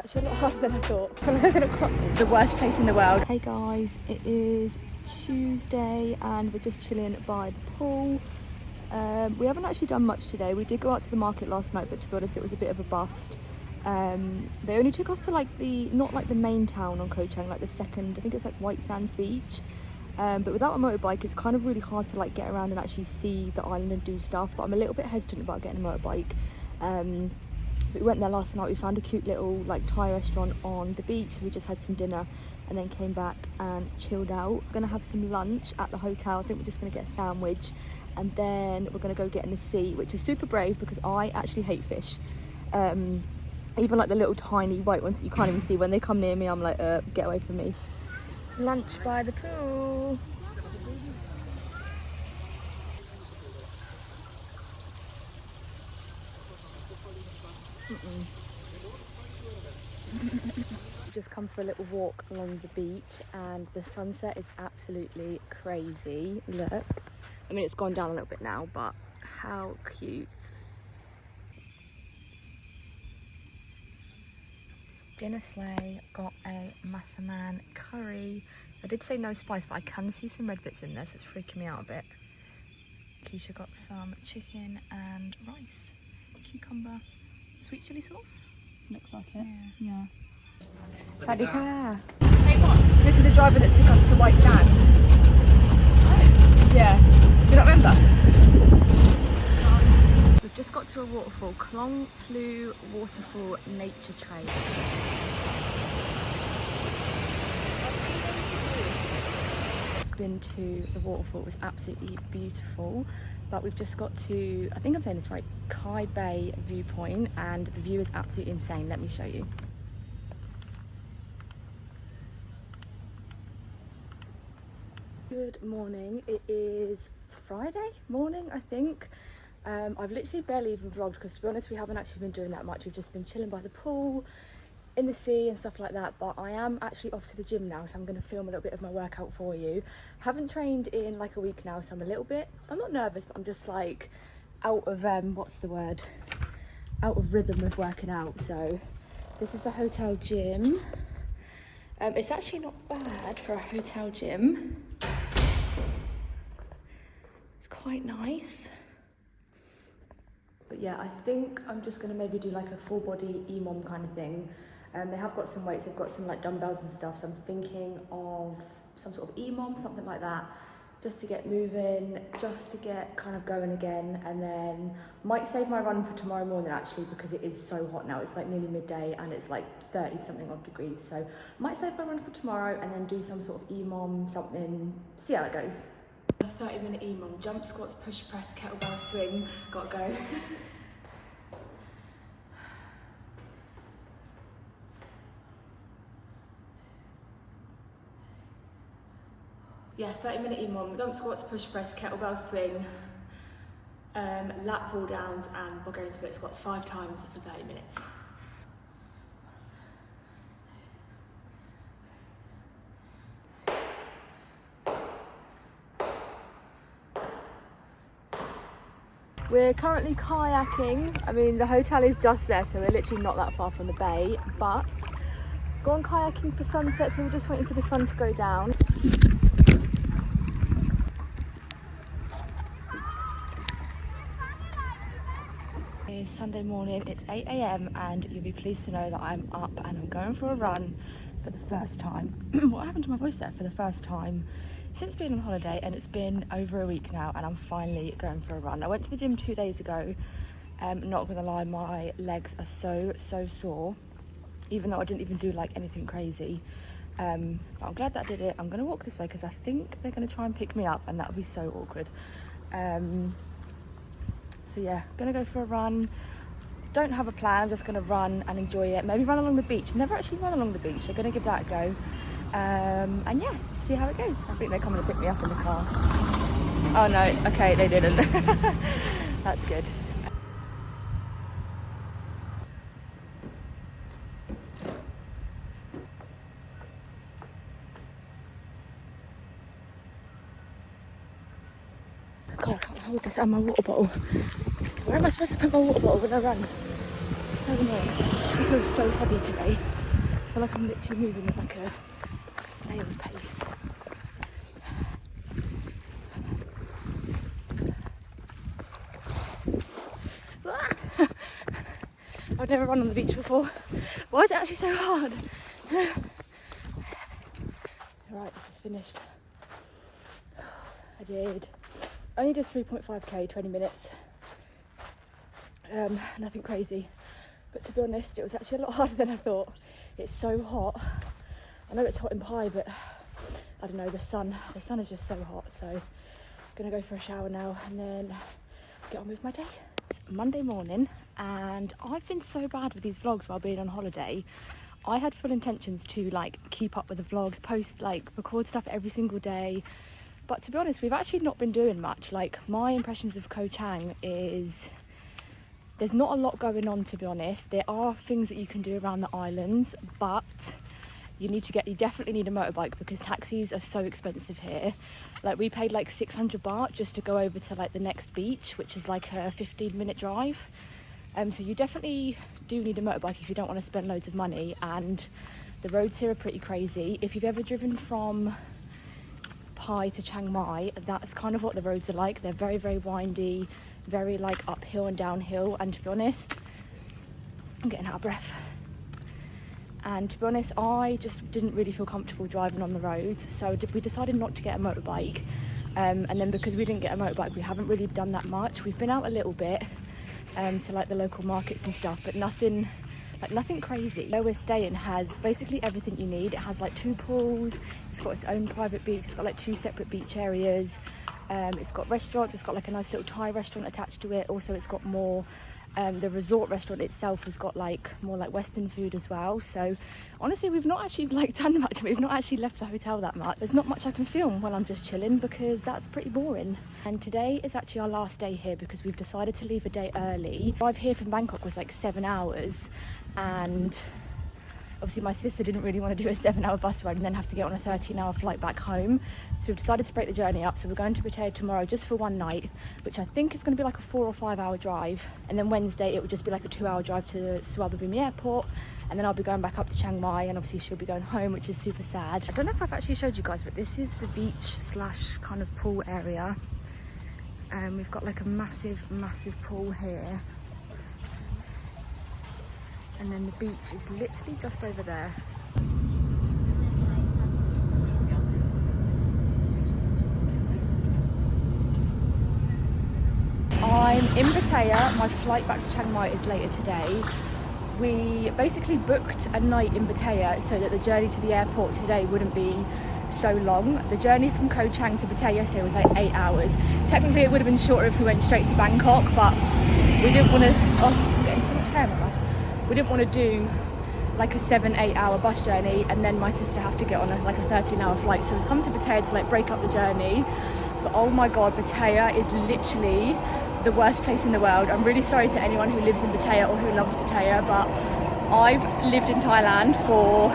Actually a lot harder than I thought. The worst place in the world. Hey guys, it is Tuesday and we're just chilling by the pool. We haven't actually done much today. We did go out to the market last night, but to be honest it was a bit of a bust. They only took us to like not like the main town on Koh Chang, like the second, I think it's like White Sands Beach. But without a motorbike it's kind of really hard to like get around and actually see the island and do stuff, but I'm a little bit hesitant about getting a motorbike. We went there last night. We found a cute little like Thai restaurant on the beach, so we just had some dinner and then came back and chilled out. We're gonna have some lunch at the hotel. I think we're just gonna get a sandwich and then we're gonna go get in the sea, which is super brave because I actually hate fish. Even like the little tiny white ones that you can't even see, when they come near me I'm like get away from me. Lunch by the pool. Just come for a little walk along the beach and the sunset is absolutely crazy. Look, I mean it's gone down a little bit now, but how cute. Dinner sleigh, got a massaman curry. I did say no spice, but I can see some red bits in there, so it's freaking me out a bit. Keisha got some chicken and rice, cucumber, sweet chili sauce. Looks like it. Yeah. Sadika. This is the driver that took us to White Sands. Oh. Yeah. Do you not remember? We've just got to a waterfall, Klong Plu Waterfall Nature Trail. It's been to the waterfall, it was absolutely beautiful. But we've just got to, I think I'm saying this right, Kai Bay viewpoint, and the view is absolutely insane. Let me show you. Good morning. It is Friday morning, I think. I've literally barely even vlogged because, to be honest, we haven't actually been doing that much. We've just been chilling by the pool, in the sea and stuff like that. But I am actually off to the gym now, so I'm going to film a little bit of my workout for you. Haven't trained in like a week now, so I'm a little bit, I'm not nervous, but I'm just like out of what's the word, out of rhythm of working out. So this is the hotel gym. It's actually not bad for a hotel gym. It's quite nice. But yeah, I think I'm just gonna maybe do like a full body EMOM kind of thing. They have got some weights, they've got some like dumbbells and stuff, so I'm thinking of some sort of EMOM, something like that, just to get moving, just to get kind of going again, and then might save my run for tomorrow morning actually, because it is so hot now. It's like nearly midday and it's like 30 something odd degrees, so might save my run for tomorrow and then do some sort of EMOM, something, see how it goes. A 30-minute EMOM, jump squats, push press, kettlebell swing, gotta go. Yeah, 30-minute EMOM, jump squats, push press, kettlebell swing, lat pull downs and Bulgarian split squats 5 times for 30 minutes. We're currently kayaking. I mean, the hotel is just there, so we're literally not that far from the bay, but gone kayaking for sunset, so we're just waiting for the sun to go down. It's Sunday morning, it's 8 AM and you'll be pleased to know that I'm up and I'm going for a run for the first time. What happened to my voice there? For the first time since being on holiday, and it's been over a week now and I'm finally going for a run. I went to the gym 2 days ago. Not gonna lie, my legs are so sore, even though I didn't even do like anything crazy. But I'm glad that I did it. I'm gonna walk this way because I think they're gonna try and pick me up and that would be so awkward. So yeah, gonna go for a run. Don't have a plan, I'm just gonna run and enjoy it. Maybe run along the beach. Never actually run along the beach, so gonna give that a go. And yeah, see how it goes. I think they're coming to pick me up in the car. Oh no, okay, they didn't. That's good. God, I can't hold this and my water bottle. Where am I supposed to put my water bottle when I run? So annoying. It feels so heavy today. I feel like I'm literally moving at like a snail's pace. I've never run on the beach before. Why is it actually so hard? Right, it's finished. I did. I only did 3.5k, 20 minutes. Nothing crazy. But to be honest, it was actually a lot harder than I thought. It's so hot. I know it's hot in Pai, but I don't know, the sun is just so hot. So I'm gonna go for a shower now and then get on with my day. It's Monday morning and I've been so bad with these vlogs while being on holiday. I had full intentions to like keep up with the vlogs, post, like record stuff every single day. But to be honest, we've actually not been doing much. Like my impressions of Koh Chang is there's not a lot going on, to be honest. There are things that you can do around the islands, but you definitely need a motorbike because taxis are so expensive here. Like we paid like 600 baht just to go over to like the next beach, which is like a 15-minute drive. So you definitely do need a motorbike if you don't want to spend loads of money, and the roads here are pretty crazy. If you've ever driven from Pai to Chiang Mai, that's kind of what the roads are like. They're very, very windy, very like uphill and downhill, and to be honest, I'm getting out of breath. And to be honest, I just didn't really feel comfortable driving on the roads, so we decided not to get a motorbike. And then because we didn't get a motorbike, we haven't really done that much. We've been out a little bit to like the local markets and stuff, but nothing crazy. Where we're staying has basically everything you need. It has like 2 pools, it's got its own private beach, it's got like 2 separate beach areas. It's got restaurants, it's got like a nice little Thai restaurant attached to it. Also, it's got more, the resort restaurant itself has got like more like Western food as well. So honestly, we've not actually like done much. We've not actually left the hotel that much. There's not much I can film while I'm just chilling because that's pretty boring. And today is actually our last day here because we've decided to leave a day early. Drive here from Bangkok was like 7 hours, and obviously my sister didn't really want to do a 7-hour bus ride and then have to get on a 13-hour flight back home. So we've decided to break the journey up. So we're going to Pattaya tomorrow just for one night, which I think is going to be like a 4 or 5 hour drive. And then Wednesday it will just be like a 2-hour drive to Suvarnabhumi airport. And then I'll be going back up to Chiang Mai, and obviously she'll be going home, which is super sad. I don't know if I've actually showed you guys, but this is the beach slash kind of pool area. We've got like a massive pool here. And then the beach is literally just over there. I'm in Pattaya. My flight back to Chiang Mai is later today. We basically booked a night in Pattaya so that the journey to the airport today wouldn't be so long. The journey from Koh Chang to Pattaya yesterday was like 8 hours. Technically it would have been shorter if we went straight to Bangkok, but we didn't want to... Oh, I'm getting so much hair in my mouth. We didn't want to do like a 7-8 hour bus journey and then my sister have to get on like a 13-hour flight. So we've come to Pattaya to like break up the journey. But oh my god, Pattaya is literally the worst place in the world. I'm really sorry to anyone who lives in Pattaya or who loves Pattaya, but I've lived in Thailand for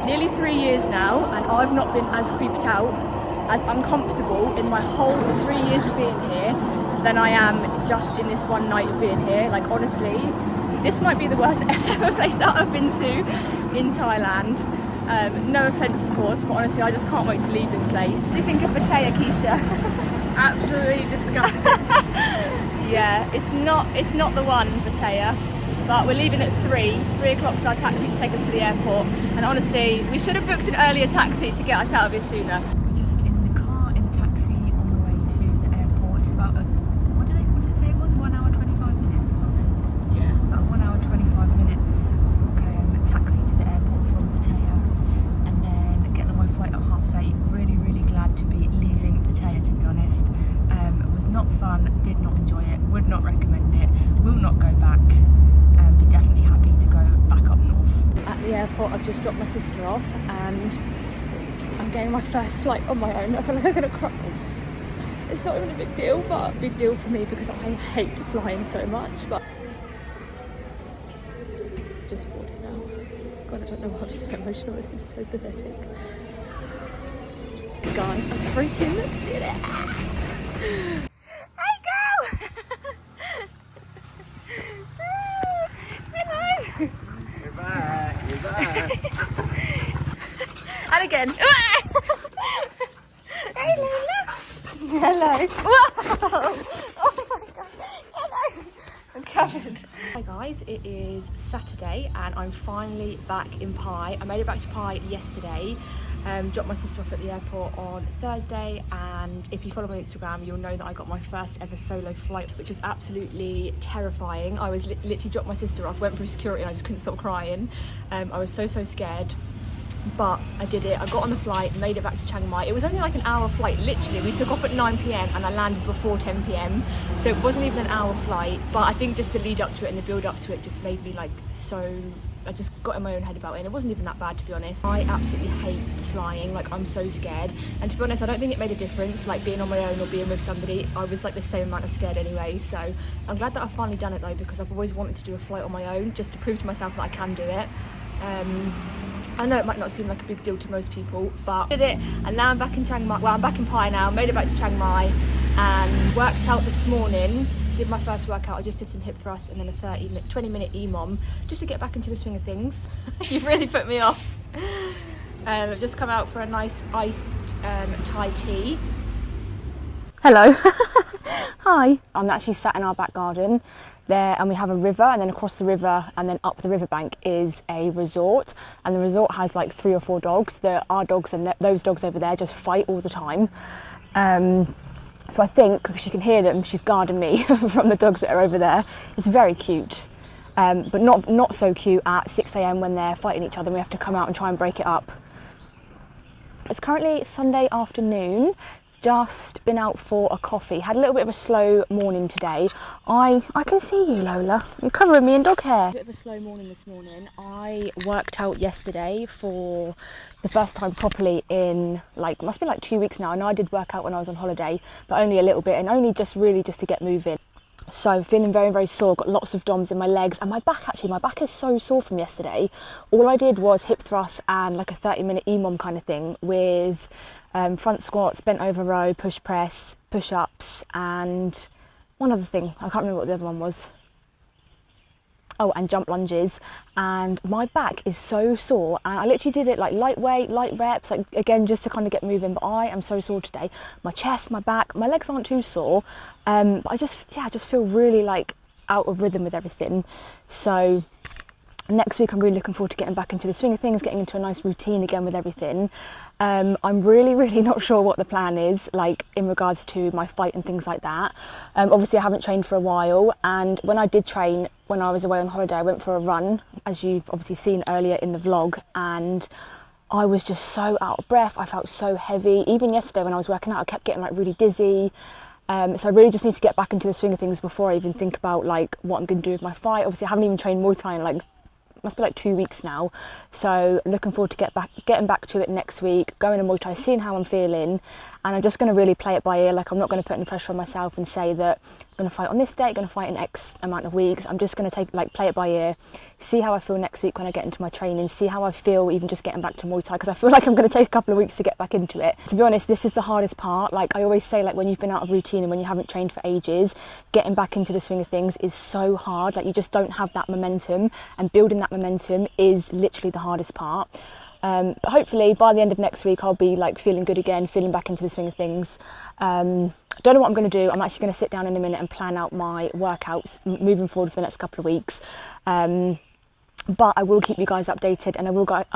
nearly 3 years now and I've not been as creeped out, as uncomfortable in my whole 3 years of being here than I am just in this one night of being here. Like honestly, this might be the worst ever place that I've been to in Thailand. No offence, of course, but honestly, I just can't wait to leave this place. What do you think of Pattaya, Keisha? Absolutely disgusting. Yeah, it's not the one, Pattaya. But we're leaving at 3 o'clock's our taxi to take us to the airport. And honestly, we should have booked an earlier taxi to get us out of here sooner. We're just in the car, in the taxi, on the way to the airport. It's about what did it say it was? 1 hour, 25 minutes or something? Yeah. About 1 hour, 25 minute taxi to the airport from Pattaya. And then getting on my flight at 8:30. Really, really glad to be leaving Pattaya, to be honest. It was not fun, did not enjoy it, would not recommend it, will not go back. Be definitely happy to go back up north. At the airport, I've just dropped my sister off and I'm getting my first flight on my own. I feel like I'm gonna cry. It's not even a big deal, but a big deal for me because I hate flying so much. But just boarded now. God, I don't know why I'm so emotional. This is so pathetic. Guys, I freaking did it! Hey, go! And again. Hey, Lola. Hello. Whoa. Oh my God. Hello. I'm covered. Hi guys, it is Saturday and I'm finally back in Pai. I made it back to Pai yesterday. Dropped my sister off at the airport on Thursday, and if you follow me on Instagram you'll know that I got my first ever solo flight, which is absolutely terrifying. I was literally dropped my sister off, went through security and I just couldn't stop crying. I was so scared, but I did it. I got on the flight, made it back to Chiang Mai. It was only like an hour flight, literally. We took off at 9 p.m. and I landed before 10 p.m. so it wasn't even an hour flight, but I think just the lead up to it and the build up to it just made me like so, I just got in my own head about it, and it wasn't even that bad, to be honest. I absolutely hate flying, like I'm so scared, and to be honest I don't think it made a difference, like being on my own or being with somebody. I was like the same amount of scared anyway, so I'm glad that I've finally done it though, because I've always wanted to do a flight on my own, just to prove to myself that I can do it. I know it might not seem like a big deal to most people, but I did it, and now I'm back in Chiang Mai. Well, I'm back in Pai now, made it back to Chiang Mai, and worked out this morning. Did my first workout. I just did some hip thrusts and then a 20-minute EMOM, just to get back into the swing of things. You've really put me off. I've just come out for a nice iced Thai tea. Hello. Hi. I'm actually sat in our back garden there, and we have a river, and then across the river and then up the riverbank is a resort, and the resort has like 3 or 4 dogs. Our dogs and those dogs over there just fight all the time. So I think, because you can hear them, she's guarding me from the dogs that are over there. It's very cute, but not so cute at 6 a.m. when they're fighting each other and we have to come out and try and break it up. It's currently Sunday afternoon. Just been out for a coffee. Had a little bit of a slow morning today. I can see you, Lola. You're covering me in dog hair. A bit of a slow morning this morning. I worked out yesterday for the first time properly in like, must be like 2 weeks now. I know I did work out when I was on holiday, but only a little bit, and only just to get moving. So I'm feeling very sore, got lots of DOMs in my legs, and my back, actually, my back is so sore from yesterday. All I did was hip thrusts and like a 30-minute EMOM kind of thing with front squats, bent over row, push press, push-ups, and one other thing. I can't remember what the other one was. Oh, and jump lunges, and my back is so sore, and I literally did it like lightweight, light reps, like again just to kind of get moving, but I am so sore today. My chest, my back, my legs aren't too sore, but I just feel really like out of rhythm with everything. So next week I'm really looking forward to getting back into the swing of things, getting into a nice routine again with everything. I'm really not sure what the plan is, like in regards to my fight and things like that. Obviously I haven't trained for a while, and when I did train when I was away on holiday, I went for a run, as you've obviously seen earlier in the vlog, and I was just so out of breath. I felt so heavy. Even yesterday when I was working out, I kept getting like really dizzy. So I really just need to get back into the swing of things before I even think about like what I'm going to do with my fight. Obviously I haven't even trained Muay Thai in like, must be like 2 weeks now, so looking forward to getting back to it next week, going to Muay Thai, seeing how I'm feeling, and I'm just going to really play it by ear. Like I'm not going to put any pressure on myself and say that I'm going to fight on this date, going to fight in X amount of weeks. I'm just going to play it by ear, see how I feel next week when I get into my training, see how I feel even just getting back to Muay Thai, because I feel like I'm going to take a couple of weeks to get back into it. To be honest, this is the hardest part. Like I always say, like when you've been out of routine and when you haven't trained for ages, getting back into the swing of things is so hard. Like you just don't have that momentum, and building that momentum is literally the hardest part. But hopefully by the end of next week I'll be like feeling good again, feeling back into the swing of things. Don't know what I'm going to do. I'm actually going to sit down in a minute and plan out my workouts moving forward for the next couple of weeks. But I will keep you guys updated, and I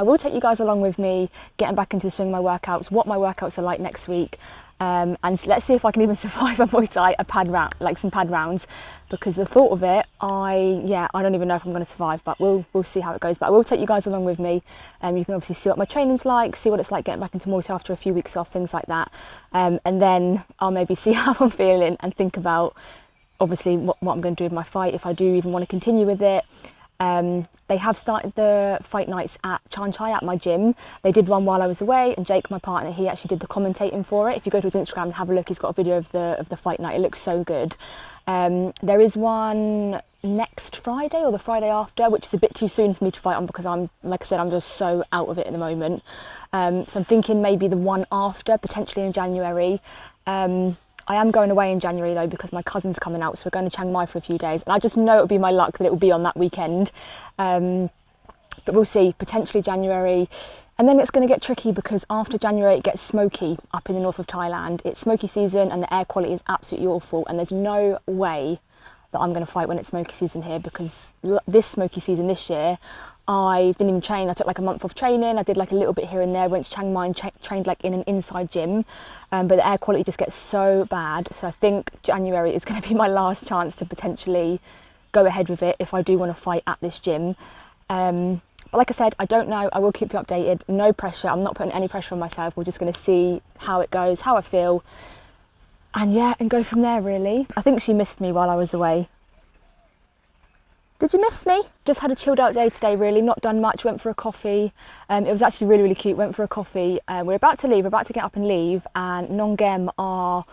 will take you guys along with me getting back into the swing of my workouts, what my workouts are like next week, and let's see if I can even survive a Muay Thai, a pad round, like some pad rounds, because the thought of it, I don't even know if I'm going to survive, but we'll see how it goes. But I will take you guys along with me, and you can obviously see what my training's like, see what it's like getting back into Muay Thai after a few weeks off, things like that, and then I'll maybe see how I'm feeling and think about obviously what I'm going to do with my fight, if I do even want to continue with it. They have started the fight nights at Chan Chai at my gym. They did one while I was away, and Jake, my partner, he actually did the commentating for it. If you go to his Instagram and have a look, he's got a video of the fight night. It looks so good. There is one next Friday or the Friday after, which is a bit too soon for me to fight on because I'm, like I said, I'm just so out of it at the moment. So I'm thinking maybe the one after, potentially in January. I am going away in January though because my cousin's coming out, so we're going to Chiang Mai for a few days, and I just know it would be my luck that it will be on that weekend. but we'll see, potentially January. And then it's going to get tricky because after January it gets smoky up in the north of Thailand. It's smoky season and the air quality is absolutely awful, and there's no way that I'm going to fight when it's smoky season here, because this smoky season this year I didn't even train. I took like a month off training. I did like a little bit here and there, went to Chiang Mai and trained like in an inside gym, but the air quality just gets so bad. So I think January is going to be my last chance to potentially go ahead with it if I do want to fight at this gym. But like I said, I don't know. I will keep you updated. No pressure. I'm not putting any pressure on myself. We're just going to see how it goes, how I feel, and yeah, and go from there really. I think she missed me while I was away. Did you miss me? Just had a chilled out day today really, not done much, went for a coffee. It was actually really, really cute, went for a coffee. We're about to leave, we're about to get up and leave, and Nongem,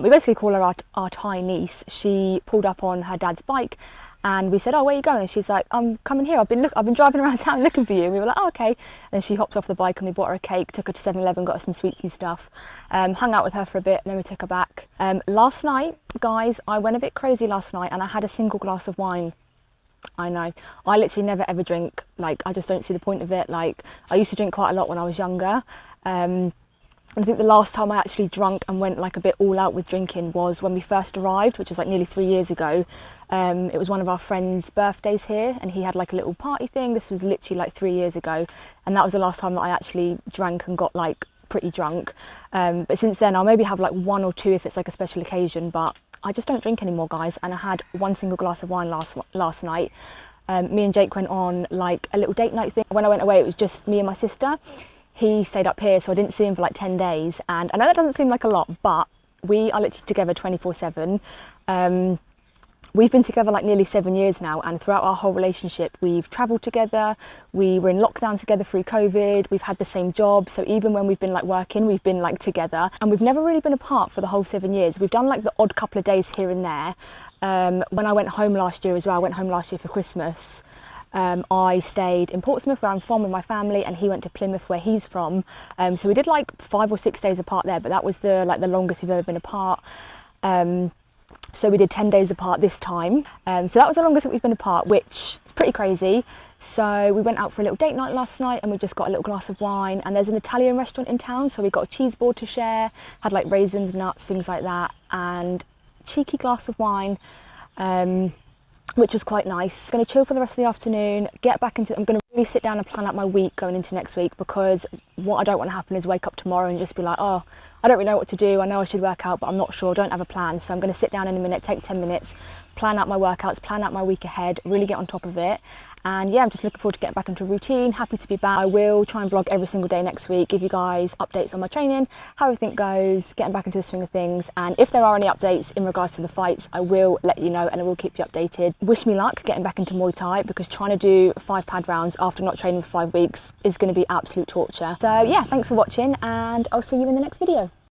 we basically call her our Thai niece. She pulled up on her dad's bike and we said, oh, where are you going? And she's like, I'm coming here, I've been driving around town looking for you. And we were like, oh, okay. And she hopped off the bike and we bought her a cake, took her to 7-Eleven, got her some sweets and stuff, hung out with her for a bit, and then we took her back. Last night, guys, I went a bit crazy last night and I had a single glass of wine. I know, I literally never ever drink, like I just don't see the point of it. Like I used to drink quite a lot when I was younger. I think the last time I actually drank and went like a bit all out with drinking was when we first arrived, which was like nearly 3 years ago. It was one of our friends' birthdays here and he had like a little party thing. This was literally like 3 years ago, and that was the last time that I actually drank and got like pretty drunk. But since then I'll maybe have like 1 or 2 if it's like a special occasion, but I just don't drink anymore, guys. And I had 1 single glass of wine last night. Me and Jake went on like a little date night thing. When I went away, it was just me and my sister. He stayed up here, so I didn't see him for like 10 days. And I know that doesn't seem like a lot, but we are literally together 24/7. We've been together like nearly 7 years now, and throughout our whole relationship we've travelled together, we were in lockdown together through COVID, we've had the same job, so even when we've been like working, we've been like together, and we've never really been apart for the whole 7 years. We've done like the odd couple of days here and there. When I went home last year as well, I went home last year for Christmas. I stayed in Portsmouth, where I'm from, with my family, and he went to Plymouth, where he's from. So we did like 5 or 6 days apart there, but that was the longest we've ever been apart. So we did 10 days apart this time. So that was the longest that we've been apart, which is pretty crazy. So we went out for a little date night last night and we just got a little glass of wine, and there's an Italian restaurant in town, so we got a cheese board to share, had like raisins, nuts, things like that, and cheeky glass of wine, which was quite nice. Going to chill for the rest of the afternoon, get back into, I'm going to really sit down and plan out my week going into next week, because what I don't want to happen is wake up tomorrow and just be like, oh, I don't really know what to do. I know I should work out, but I'm not sure, don't have a plan. So I'm going to sit down in a minute, take 10 minutes, plan out my workouts, plan out my week ahead, really get on top of it. And yeah, I'm just looking forward to getting back into a routine, happy to be back. I will try and vlog every single day next week, give you guys updates on my training, how everything goes, getting back into the swing of things. And if there are any updates in regards to the fights, I will let you know and I will keep you updated. Wish me luck getting back into Muay Thai, because trying to do 5 pad rounds after not training for 5 weeks is going to be absolute torture. So yeah, thanks for watching and I'll see you in the next video.